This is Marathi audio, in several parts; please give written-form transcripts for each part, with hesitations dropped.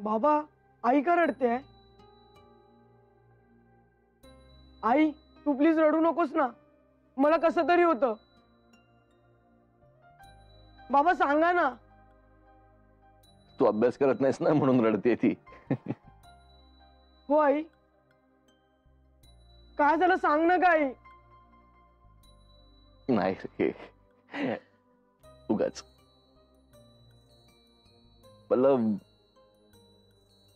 बाबा आई का रडते? आई तू प्लीज रडू नकोस ना, मला कसं तरी होतं. बाबा सांगा ना. तू अभ्यास करत नाहीस ना म्हणून रडते ती. हो आई, काय झालं सांग ना. काय नाही रे, उगाच. मला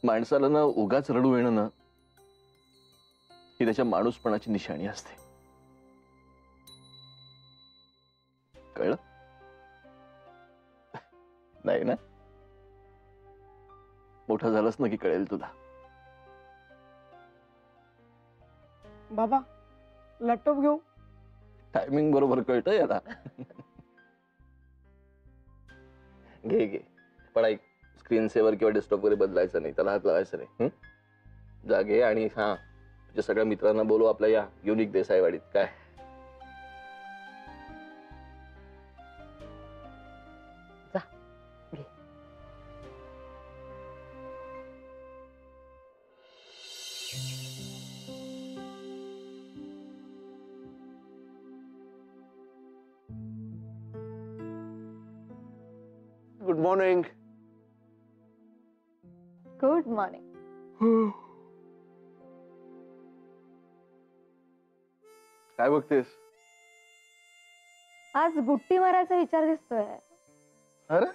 माणसाला ना उगाच रडू येणं ना ही त्याच्या माणूसपणाची निशाणी असते. कळलं? नाही ना? मोठा झालास ना की कळेल तुला. बाबा लॅपटॉप घेऊ? टायमिंग बरोबर कळतं याला. घे घे, पण ऐक, स्क्रीन सेव्हर किंवा डेस्कटॉप वगैरे बदलायचं नाही, त्याला हात लावायचं नाही. जा घे आणि हा तुझ्या सगळ्या मित्रांना बोलू आपल्या या युनिक देसाईवाडीत. काय जा घे. Good morning. Good morning. काय बघतेस? आज बुट्टी मारायचा विचार दिसतोय. अरे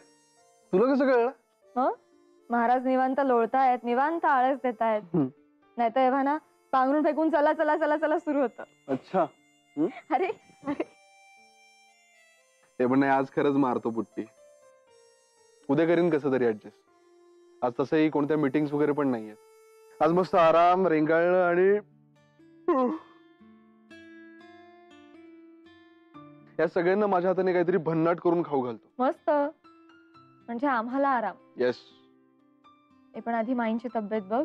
तुला कसं कळलं? हो, महाराज निवांत लोळतायत, निवांत आळस देतायत. नाही तर एव्हा ना पांघरून फेकून चला चला चला चला सुरू होतं. अच्छा. अरे अरे ते पण नाही, आज खरंच मारतो बुट्टी. उद्या करीन कसं तरी ऍडजस्ट. आज तसंही कोणत्या मीटिंग्स वगैरे पण नाहीये. आज मस्त आराम, रेंगाळणं आणि या सगळ्यांना माझ्या हाताने काहीतरी भन्नाट करून खाऊ घालतो. मस्त, म्हणजे आम्हाला आराम. येस. ते पण आधी माईंची तब्येत बघ,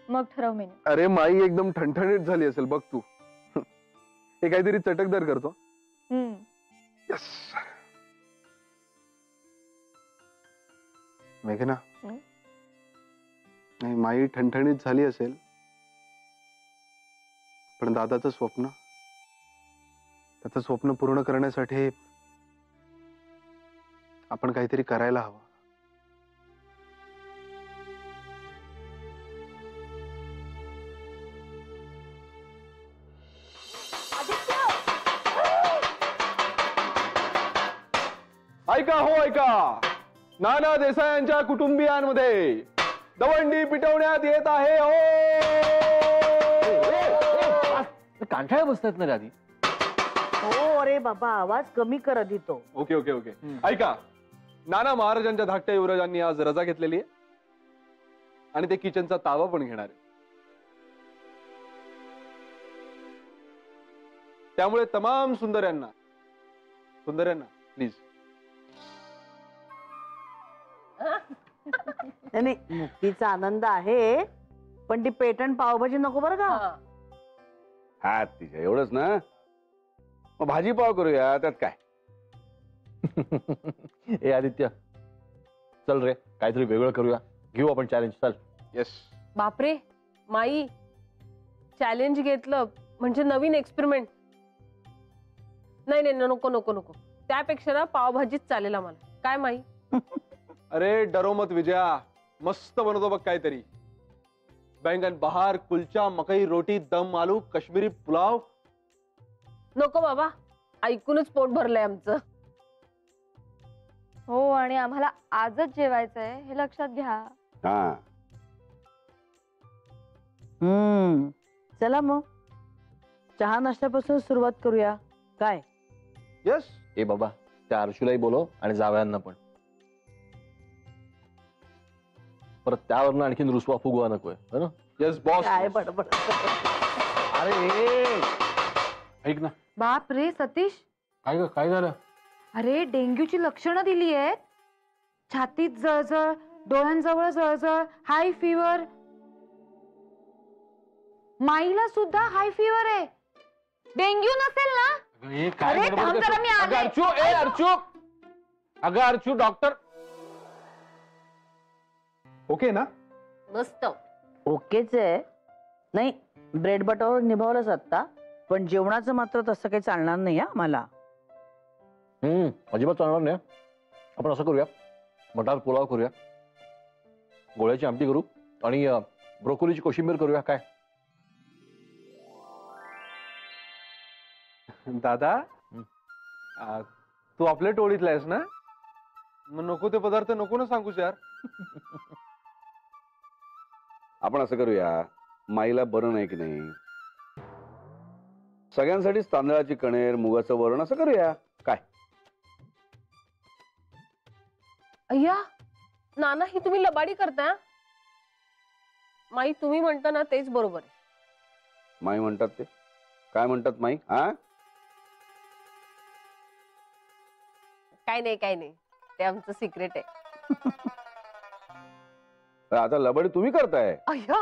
मग ठरव मेनू. अरे माई एकदम ठणठणीत झाली असेल बघ तू. हे काहीतरी चटकदार करतो. येस. मेघना, नाही माई ठणठणीत झाली असेल, पण दादाचं स्वप्न, त्याचं स्वप्न पूर्ण करण्यासाठी आपण काहीतरी करायला हवं. ऐका हो ऐका, नाना देसाई यांच्या कुटुंबियांमध्ये दवंडी पिटवण्यात येत आहे. हो कांठाळ्या बसतात ना आधी. हो अरे बाबा, आवाज कमी कर आधी तो. Okay okay okay. ऐका, नाना महाराजांच्या धाकट्या युवराजांनी आज रजा घेतलेली आहे आणि ते किचनचा ताबा पण घेणार आहे. त्यामुळे तमाम सुंदर्यांना प्लीज. नाही मुक्तीचा आनंद आहे, पण ती पेटंट पावभाजी नको बरं का. हा तिच्या एवढंच ना, मग भाजी पाव करूया, त्यात काय. ए आदित्य, चल रे काहीतरी वेगळं करूया, घेऊ आपण चॅलेंज. चल. येस. बापरे माई, चॅलेंज घेतलं म्हणजे नवीन एक्सपेरिमेंट. नाही नाही नको नको नको, त्यापेक्षा ना पावभाजीच चालेल आम्हाला. काय माई? अरे डरो मत विजया, मस्त बनवतो बघ काहीतरी. बैंगन बहार, कुलचा, मकई रोटी, दम आलू, काश्मीरी पुलाव. नको बाबा, ऐकूनच पोट भरलंय आमचं. हो, आणि आम्हाला आजच जेवायचंय हे लक्षात घ्या. हा चला मग चहा नाश्त्यापासून सुरुवात करूया. काय? येस. ए बाबा, त्या अर्शूलाही बोलव आणि जावयांना पण. परत त्यावरनं आणखीन रुसवा फुगवा नकोय ना. Yes boss. काय बडबड. अरे ऐक ना. बाप रे सतीश, काय झालं? अरे डेंग्यूची लक्षणं दिली आहेत. छातीत जळजळ, डोळ्यांजवळ जळजळ, हाय फीवर. माईला सुद्धा हाय फीवर आहे. डेंग्यू नसेल ना? अरे थांब जरा, मी आले. अगं अर्चू डॉक्टर. ओके ना? मस्त. ओकेच आहे. नाही, ब्रेड बटरवर निभावलंच आता, पण जेवणाचं मात्र तसं काही चालणार नाही हा मला. अजिबात चालणार नाही. आपण असं करूया, मटार पुलाव करूया, गोळ्याची आमटी करू आणि ब्रोकोलीची कोशिंबीर करूया. काय दादा, तू आपल्या टोळीतला आहेस ना? मग नको ते पदार्थ नको ना सांगूस यार. आपण असं करूया, माईला बरं नाही की नाही, सगळ्यांसाठीच तांदळाची कणेर, मुगाचं वरण असं करूया. काय अय्या नाना, ही तुम्ही लबाडी करता. माई तुम्ही म्हणता ना तेच बरोबर आहे. माई म्हणतात ते काय म्हणतात माई? हा, काय नाही काय नाही, ते आमचं सिक्रेट आहे. आता लबडी तुम्ही करताय. अय्या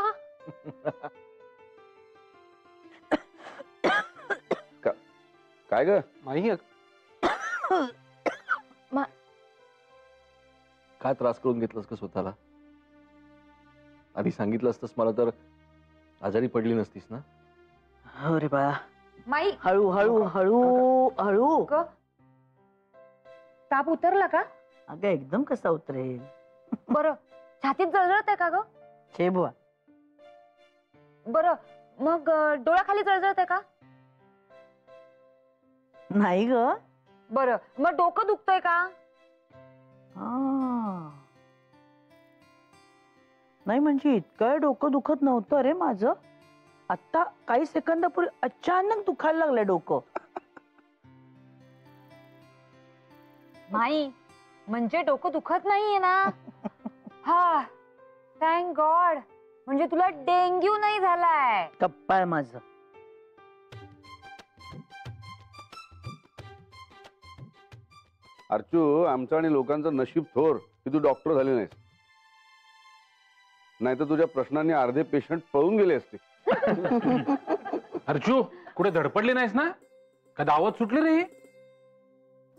काय ग? माही काय त्रास करून घेतलास का स्वतःला? आधी सांगितलं असतंस मला तर आजारी पडली नसतीस ना. हो रे बाळा, माई हळू हळू हळू हळू. ताप उतरला का? अगं एकदम कसा उतरेल? बरं, छातीत जळजळत आहे का ग? छे बुवा. बरं, मग डोळ्याखाली जळजळत आहे का? नाही ग. बरं, मग डोकं दुखतंय का? नाही म्हणजे इतकं डोकं दुखत नव्हतं रे माझं. आता काही सेकंदापूर्वी अचानक दुखायला लागलं डोकं. माई, म्हणजे डोकं दुखत नाहीये ना? हा, थँक गॉड. म्हणजे तुला डेंग्यू नाही झालाय. कप्पाय माझं. अर्चू, आमचं आणि लोकांचं नशीब थोर की तू डॉक्टर झाले नाहीस, नाहीतर तुझ्या प्रश्नांनी अर्धे पेशंट पळून गेले असते. अर्चू, कुठे धडपडली नाहीस ना? का दावत सुटली रे?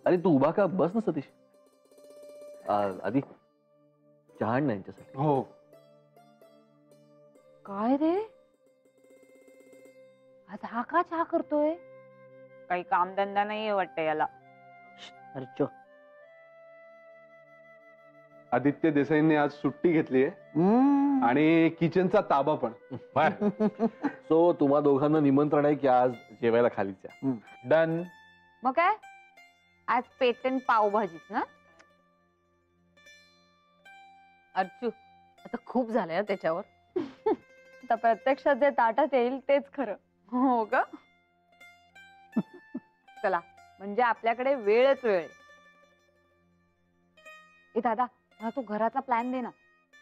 अरे तू उभा का? बस ना सतीश. आधी चहा आण ना यांच्यासाठी. हो. काय रे, आज हा का चहा करतोय? काही कामधंदा नाहीये वाटतं याला. अर्चू. आदित्य देसाईंनी आज सुट्टी घेतली आहे आणि किचनचा ताबा पण. सो तुम्हा दोघांना निमंत्रण आहे की आज जेवायला खालीच या. डन. मग काय, आज पेटंट पावभाजीच ना? अर्चू, आता खूप झालंय ना त्याच्यावर. आता प्रत्यक्षात जे ताटात येईल तेच खरं. हो का? चला, म्हणजे आपल्याकडे वेळच वेळ. ए दादा, मला तू घराचा प्लॅन दे ना.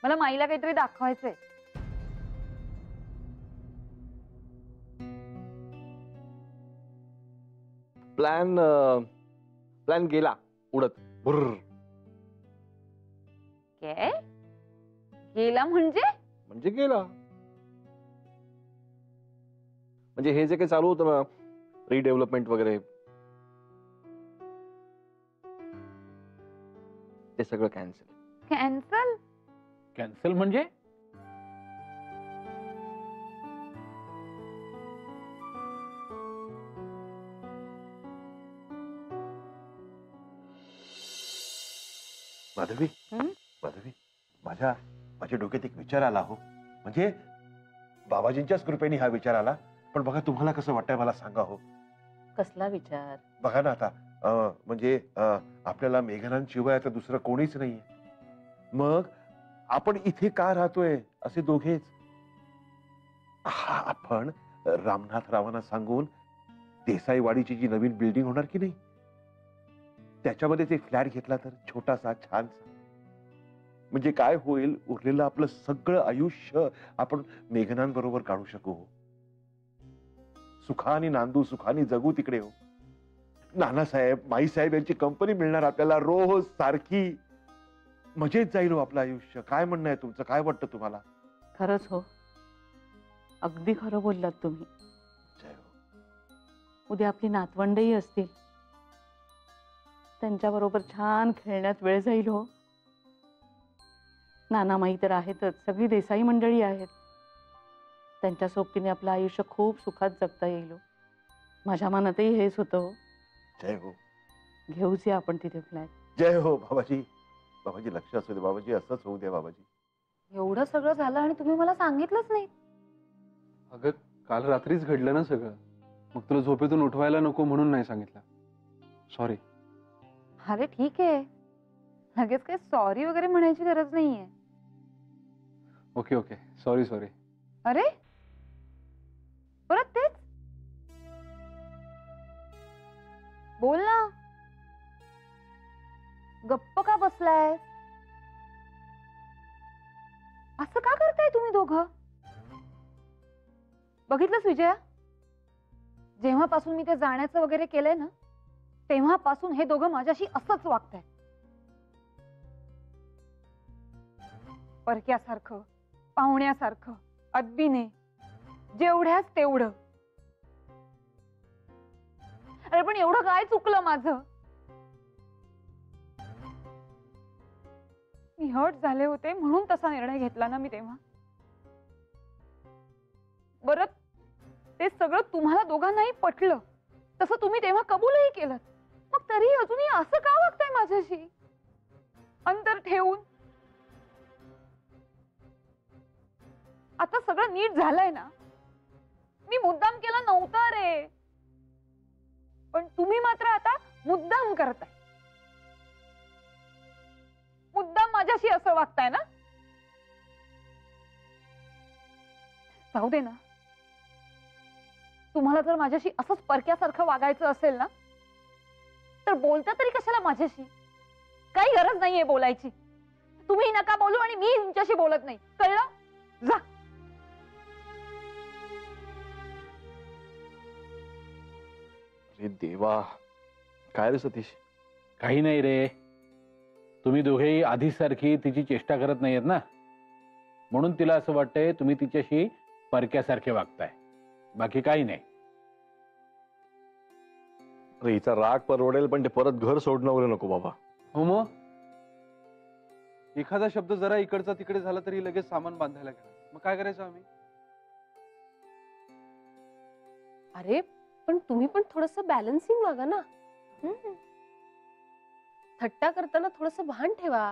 मला माईला काहीतरी दाखवायचंय. प्लॅन गेला उडत. बुर्र. काय गेला म्हणजे गेला. म्हणजे हे जे काही चालू होतं ना, रिडेव्हलपमेंट वगैरे, ते सगळं कॅन्सल. कॅन्सल? कॅन्सल म्हणजे? माधवी, माधवी, माझ्या डोक्यात एक विचार आला हो. म्हणजे बाबाजींच्याच कृपेने हा विचार आला, पण बघा तुम्हाला कसं वाटतंय मला सांगा हो. कसला विचार? बघा ना आता, म्हणजे आपल्याला मेघनांशिवाय आता दुसरं कोणीच नाहीये. मग आपण इथे का राहतोय असे दोघेच? आपण रामनाथरावांना सांगून देसाईवाडीची जी नवीन बिल्डिंग होणार की नाही, त्याच्यामध्ये ते फ्लॅट घेतला तर छोटासा छानसा. म्हणजे काय होईल, उरलेलं आपलं सगळं आयुष्य आपण मेघनांबरोबर काढू शकू. सुखाने नांदू, सुखाने जगू तिकडे हो. नानासाहेब, माईसाहेब यांची कंपनी मिळणार आपल्याला रोज सारखी. मजेत जाईल हो आपलं आयुष्य. काय म्हणणं आहे तुमचं? काय वाटतं तुम्हाला? खरंच हो, अगदी खरं बोललात तुम्ही. जय हो. उद्या आपली नातवंडही असतील, त्यांच्याबरोबर छान खेळण्यात वेळ जाईल हो. नानामाई तर आहेतच, सगळी देसाई मंडळी आहेत. त्यांच्या सोबतीने आपलं आयुष्य खूप सुखात जगता येईल हो. माझ्या मनातही हेच होतं हो. जय हो, घेऊच या आपण तिथे फ्लॅट. जय हो बाबाजी. बाबाजी लक्ष असू दे बाबाजी, असंच होऊ द्या बाबाजी. एवढं सगळं झालं आणि तुम्ही मला सांगितलंच नाही. अगं काल रात्रीच घडलं ना सगळं, मग तुला झोपेतून उठवायला नको म्हणून नाही सांगितलं. सॉरी. अरे ठीक आहे, लगेच काही सॉरी वगैरे म्हणायची गरज नाहीये. Okay okay, sorry sorry. अरे परत तेच बोल ना, गप्प का बसलाय? असं का करताय तुम्ही दोघं? बघितलंस विजया, जेव्हापासून मी ते जाण्याचं वगैरे केलंय ना, तेव्हापासून हे दोघं माझ्याशी असंच वागताय. परक्यासारखं, पाहुण्यासारखं, अदबीने, जेवढ्याच तेवढं. अरे पण एवढं काय चुकलं माझं? मी हर्ट झाले होते म्हणून तसा निर्णय घेतला ना मी तेव्हा. बरं ते सगळं तुम्हाला दोघांनाही पटलं, तसं तुम्ही तेव्हा कबूलही केलं, मग तरी अजूनही असं का वागताय माझ्याशी अंतर ठेवून? आता सगळं नीट झालंय ना, मी मुद्दाम केला नव्हता रे, पण तुम्ही मात्र आता मुद्दाम करताय. मुद्दाम माझ्याशी असं वागताय ना. जाऊ दे ना, तुम्हाला जर माझ्याशी असंच परक्यासारखं वागायचं असेल ना, तर बोलता तरी कशाला माझ्याशी? काही गरज नाहीये बोलायची. तुम्ही नका बोलू आणि मी तुमच्याशी बोलत नाही, कळलं? जा. अरे देवा, काय रे सतीश? काही नाही रे, तुम्ही दोघेही आधीच सारखी तिची चेष्टा करत नाहीयेत ना, म्हणून तिला असं वाटतंय तुम्ही तिच्याशी परक्यासारखे वागताय, बाकी काही नाही. अरे हिचा राग परवडेल, पण ते परत घर सोडणं वगैरे नको बाबा. हो मग एखादा शब्द जरा इकडचा तिकडे झाला तरी लगेच सामान बांधायला गेला, मग काय करायचं आम्ही? अरे पण तुम्ही पण थोडस बॅलन्सिंग वागा ना. थट्टा करताना थोडस भान ठेवा.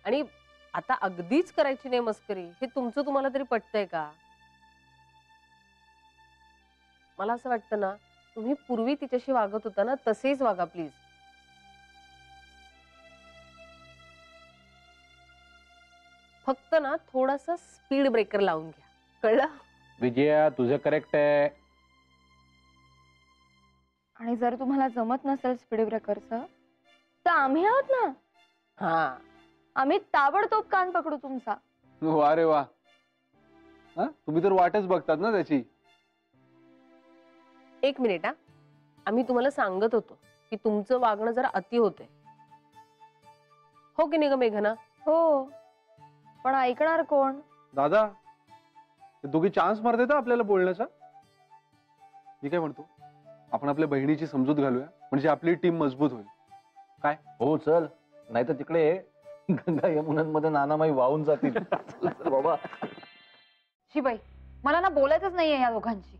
आणि आता अगदीच करायची नाही मस्करी, हे तुमचं तुम्हाला तरी पटतंय का? मला असं वाटतं ना, तुम्ही पूर्वी तिच्याशी वागत होता ना, तसेच वागा प्लीज. फक्त ना थोडासा स्पीड ब्रेकर लावून घ्या, कळलं? विजया, तुझं करेक्ट आहे. आणि जर तुम्हाला जमत नसेल स्पीड ब्रेकरचं, तर आम्ही आहोत ना. हा, आम्ही ताबडतोब कान पकडू तुमचा. वा रे वा. हा, तुम्ही तर वाटच बघतात ना त्याची. एक मिनिट हा, आम्ही तुम्हाला सांगत होतो की तुमचं वागणं जरा अति होतंय, हो की नाही ग मेघना? हो, पण ऐकणार कोण? दादा, ते दोघी चान्स मारते आपल्याला बोलण्याचा. मी काय म्हणतो, आपण आपल्या बहिणीची समजूत घालूया, म्हणजे आपली टीम मजबूत होईल. काय? हो चल, नाही तर तिकडे गंगा यमुनांमध्ये नानामाई वाहून जातील. चल, चल बाबा. शिबाई, मला ना बोलायचंच नाहीये या दोघांशी.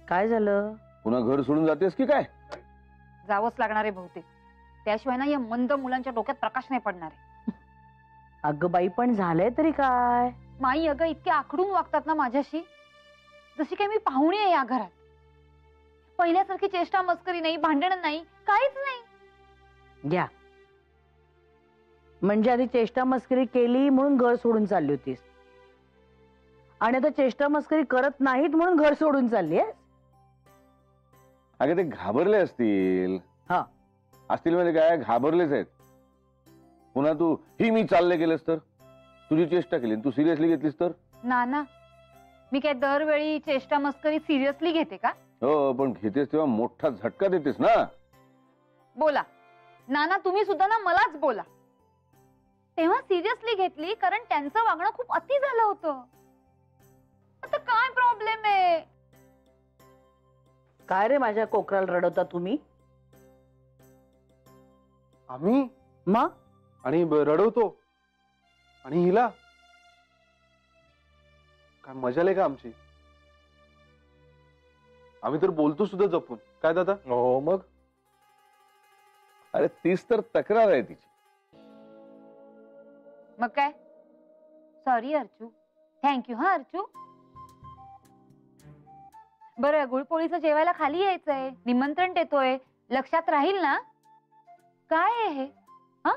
काय झालं? पुन्हा घर सोडून जातेस की काय? जावंच लागणार आहे बहुतेक, त्याशिवाय ना या मंद मुलांच्या डोक्यात प्रकाश नाही पडणार आहे. अगं बाई, पण झालंय तरी काय? माई अगं इतके आखडून वागतात ना माझ्याशी, जशी काही मी पाहुणी आहे या घरात. पहिल्यासारखी चेष्टा मस्करी नाही, भांडण नाही, काहीच नाही. घ्या, म्हणजे आधी चेष्टा मस्करी केली म्हणून घर सोडून चालली होतीस, आणि आता चेष्टा मस्करी करत नाहीत म्हणून घर सोडून चालली आहेस? अगे ते घाबरले असतील. हा. असतील म्हणजे काय, घाबरलेच आहेत. पुन्हा तू ही मी चालले गेलेस तर, तुझी चेष्टा केली तू सिरियसली घेतलीस तर? नाना, मी काय दरवेळी चेष्टा मस्करी सिरियसली घेते का? हो, पण घेतेस तेव्हा मोठा झटका देतेस ना. बोला नाना, तुम्ही सुद्धा ना मलाच बोला. तेव्हा सिरियसली घेतली कारण त्यांचं वागणं खूप अति झालं होतं. आता काय प्रॉब्लेम आहे? काय रे माझ्या कोकराला रडवता तुम्ही? आम्ही मग आणि रडवतो? आणि हिला काय मजा आली का आमची? आम्ही तर बोलतो सुद्धा जपून. काय दादा? हो मग. अरे तीच तर तक्रार आहे तिची. मग काय? सॉरी अर्चू. थँक्यू हा अर्चू. बरं, गुळपोळीचं जेवायला खाली यायचंय, निमंत्रण देतोय, लक्षात राहील ना? काय आहे हे? हा,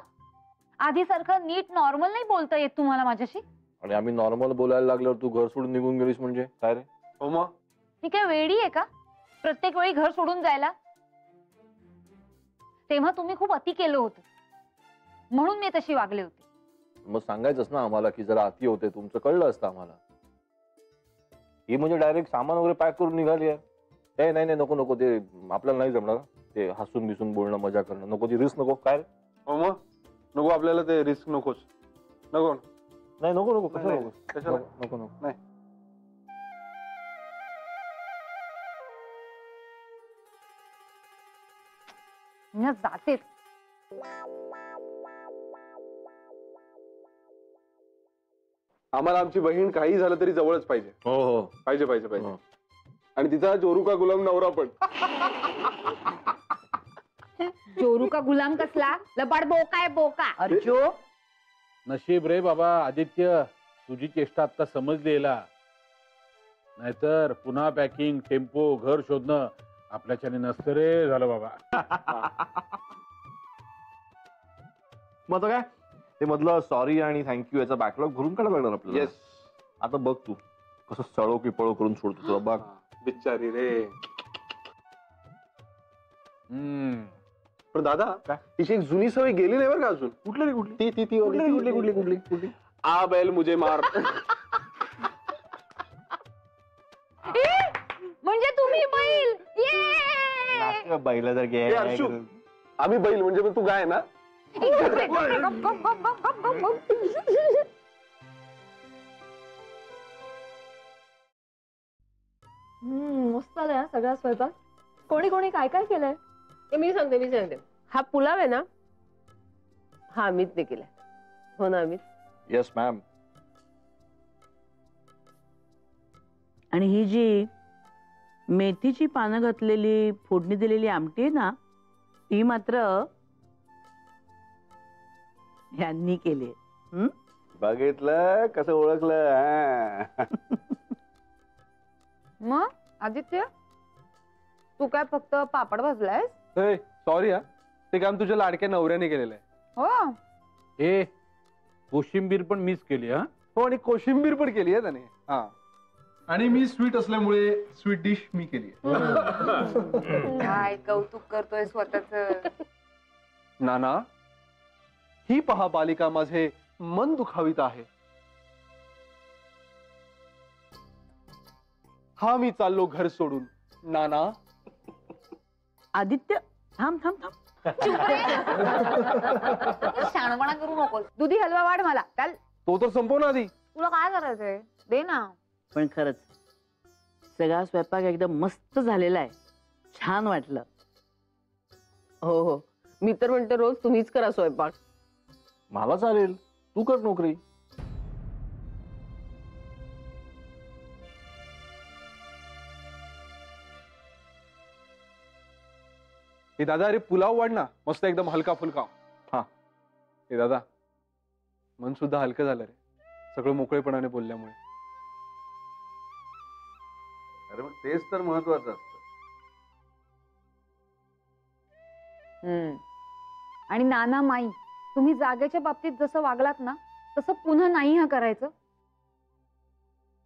आधी सारखं नीट नॉर्मल नाही बोलता येत तुम्हाला माझ्याशी? आणि आम्ही नॉर्मल बोलायला लागल्यावर तू घर सोडून निघून गेलीस म्हणजे काय रे? हो मग मी काय वेडी आहे का प्रत्येक वेळी घर सोडून जायला? तेव्हा तुम्ही खूप अति केलं होतं म्हणून मी तशी वागले होते. मग सांगायचंच ना आम्हाला की जरा अति होते, तुमचं कळलं असतं आम्हाला. ही म्हणजे डायरेक्ट सामान वगैरे पॅक करून निघाली आहे. ए नाही नाही नको नको, ते आपल्याला नाही जमणार. ते हसून बिसून बोलणं, मजा करणं नको, ती रिस्क नको. काय रे? हो मग नको, आपल्याला ते रिस्क नकोच. नको नाही नको नको, कशाला नाही, नको कशाला? नको नको. नाही. मी जाते. आम्हाला आमची बहीण काही झालं तरी जवळच पाहिजे. हो हो पाहिजे पाहिजे पाहिजे. हो. आणि तिचा जोरू का गुलाम नवरा पण. जोरू का गुलाम कसला? लबाड बोका आहे बोका. अर्जो, नशीब रे बाबा आदित्य, तुझी चेष्टा आता समजलेला. नाहीतर पुन्हा पॅकिंग, टेम्पो, घर शोधणं आपल्याच्याने नसतं रे झालं बाबा. मग आता काय ते मधलं सॉरी आणि थँक्यू याचा बॅकलॉग भरून काढायला लागणार आपल्याला. येस. आता बघ तू कसं चळो की पळो करून सोडतो तुला. बघ बिचारी रे. हम्म. पण दादा तिची एक जुनी सवय गेली नाही बरं का अजून. कुठली रे? कुठली ती ती ती कुठली कुठली कुठली कुठली कुठली? आ बैल मुझे मार. म्हणजे तुम्ही बैल? ये! बैला जर ए, अर्शू, आम्ही बैल म्हणजे मग तू गाय ना? मस्त आलाय सगळा स्वयंपाक. कोणी कोणी काय काय केलंय? मी सांगते. हा पुलाव आहे ना, हा अमितने केलाय. हो ना अमित? Yes ma'am. आणि ही जी मेथीची पानं घातलेली फोडणी दिलेली आमटी आहे ना, ती मात्र ह्यांनी केली. बघितलं कसं ओळखलं? हा. मग आदित्य, तू काय फक्त पापड भाजलायस? सॉरी हा, ते काम तुझ्या लाडक्या नवऱ्याने केलेलं आहे. हो. ए कोशिंबीर पण मिस केली हा. हो, आणि कोशिंबीर पण केली आहे त्याने. हा, आणि मी स्वीट असल्यामुळे स्वीट डिश मी केली आहे. काय कौतुक करतोय स्वतःच. नाना, ही पहा बालिका माझे मन दुखावित आहे. हा मी चाललो घर सोडून. नाना. आदित्य, थांब थांब थांब. शाणपणा करू नकोस. दुधी हलवा वाढ मला. चाल. तो तर संपव ना आधी. तुला काय करायचंय? दे ना. पण खरंच सगळा स्वयंपाक एकदम मस्त झालेला आहे. छान वाटलं. हो हो, मी तर म्हणते रोज तुम्हीच करा स्वयंपाक. मला चालेल, तू कर नोकरी. हे दादा, अरे पुलाव वाढ ना, मस्त एकदम हलका फुलका. हा, हे दादा, मन सुद्धा हलकं झालं रे, सगळं मोकळेपणाने बोलल्यामुळे. अरे मग तेच तर महत्वाचं असतं. आणि नाना माई, तुम्ही जागेच्या बाबतीत जसं वागलात ना, तसं पुन्हा नाही हा करायचं.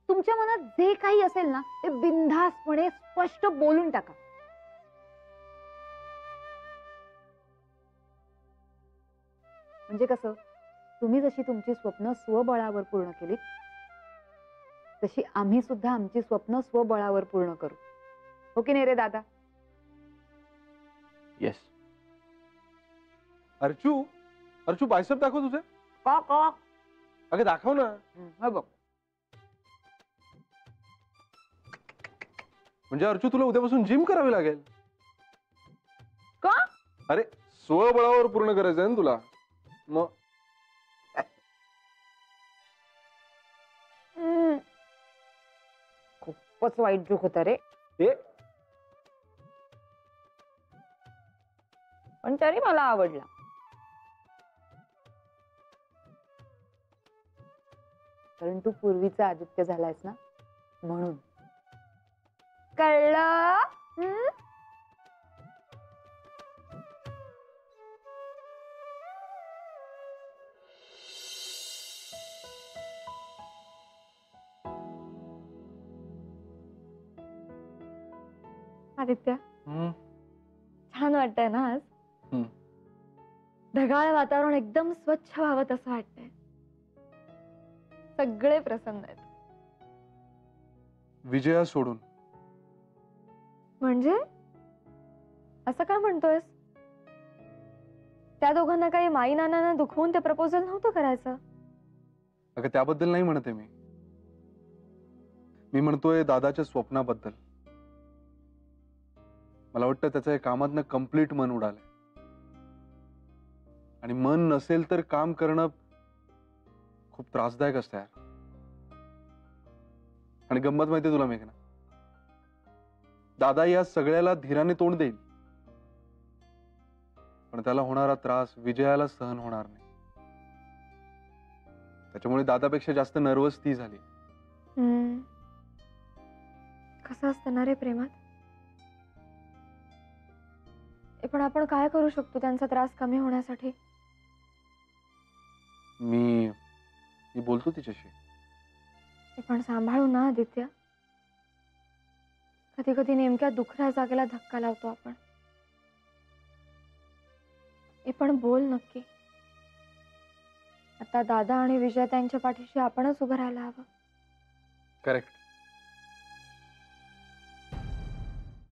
तुमच्या मनात जे काही असेल ना, ते बिनधास्तपणे स्पष्ट बोलून टाका. म्हणजे कसं, तुम्ही जशी तुमची स्वप्न स्वबळावर पूर्ण केलीत, तशी आम्ही सुद्धा आमची स्वप्न स्वबळावर पूर्ण करू. हो की नाही रे दादा? येस. अर्चू, अर्चू बायसेप दाखव तुझे. का का? अगं दाखव ना. हा बघ. म्हणजे अर्चू, तुला उद्यापासून जिम करावी लागेल. का? अरे स्वबळावर पूर्ण करायचं आहे ना तुला. मग खूपच वाईट जोक होता रे. ए पण तरी मला आवडला. कारण तू पूर्वीचा आदित्य झालायस ना, म्हणून. कळलं? हं? आदित्य, छान वाटतंय ना आज? ढगाळ वातावरण एकदम स्वच्छ व्हावं तसं वाटतंय. सगळे प्रसन्न आहेत. विजया सोडून. म्हणजे असं का म्हणतोयस? त्या दोघांना काही माई नानांना दुखवून ते प्रपोजल नव्हतं करायचं. अगं त्याबद्दल नाही म्हणते मी म्हणतोय दादाच्या स्वप्नाबद्दल. मला वाटतं त्याचं या कामातनं कम्प्लीट मन उडालंय. आणि मन नसेल तर काम करणं खूप त्रासदायक असतं यार. आणि गंमत माहितीये तुला मेघना, दादा या सगळ्याला धीराने तोंड देईल, पण त्याला होणारा त्रास विजयाला सहन होणार नाही. त्याच्यामुळे दादापेक्षा जास्त नर्वस ती झाली. कसं असतं ना रे प्रेमात. पण आपण काय करू शकतो त्यांचा त्रास कमी होण्यासाठी? मी बोलतो तिच्याशी. पण सांभाळू ना आदित्य. कधी कधी नेमक्या दुखऱ्या जागेला धक्का लावतो आपण. पण बोल नक्की. आता दादा आणि विजय त्यांच्या पाठीशी आपणच उभं राहायला हवं. करेक्ट.